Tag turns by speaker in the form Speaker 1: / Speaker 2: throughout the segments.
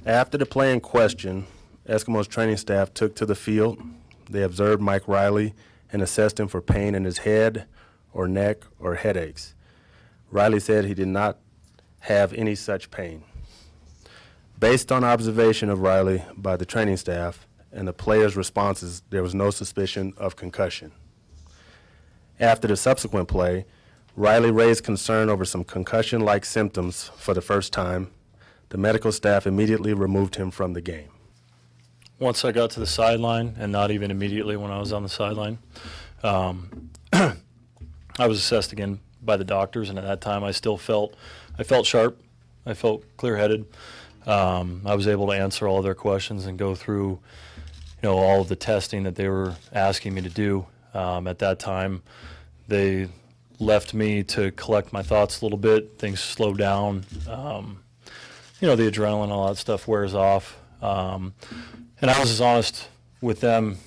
Speaker 1: After the play in question, Eskimos training staff took to the field. They observed Mike Reilly and assessed him for pain in his head or neck or headaches. Reilly said he did not have any such pain. Based on observation of Reilly by the training staff and the players' responses, there was no suspicion of concussion. After the subsequent play, Reilly raised concern over some concussion-like symptoms for the first time. The medical staff immediately removed him from the game.
Speaker 2: Once I got to the sideline, and not even immediately when I was on the sideline, I was assessed again by the doctors, and at that time I felt sharp. I felt clear-headed. I was able to answer all their questions and go through, all of the testing that they were asking me to do. At that time, they left me to collect my thoughts a little bit. Things slowed down. The adrenaline, all that stuff wears off. And I was as honest with them,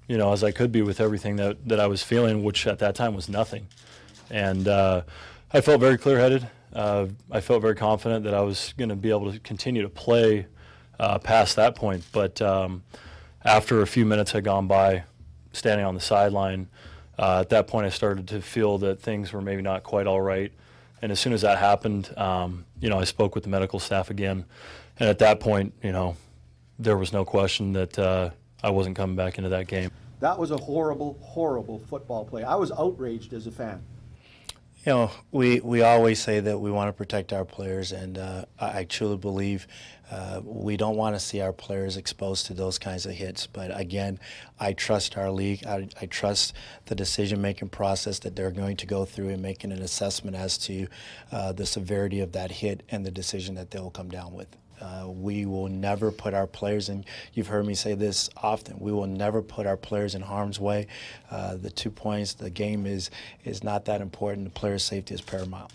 Speaker 2: as I could be with everything that I was feeling, which at that time was nothing. And I felt very clear-headed. I felt very confident that I was going to be able to continue to play past that point. But after a few minutes had gone by, standing on the sideline, at that point I started to feel that things were maybe not quite all right. And as soon as that happened, I spoke with the medical staff again. And at that point, there was no question that I wasn't coming back into that game.
Speaker 3: That was a horrible, horrible football play. I was outraged as a fan.
Speaker 4: We always say that we want to protect our players, and I truly believe we don't want to see our players exposed to those kinds of hits. But again, I trust our league. I trust the decision-making process that they're going to go through in making an assessment as to the severity of that hit and the decision that they'll come down with. We will never put our players in, you've heard me say this often, we will never put our players in harm's way. The 2 points, the game is not that important. The player's safety is paramount.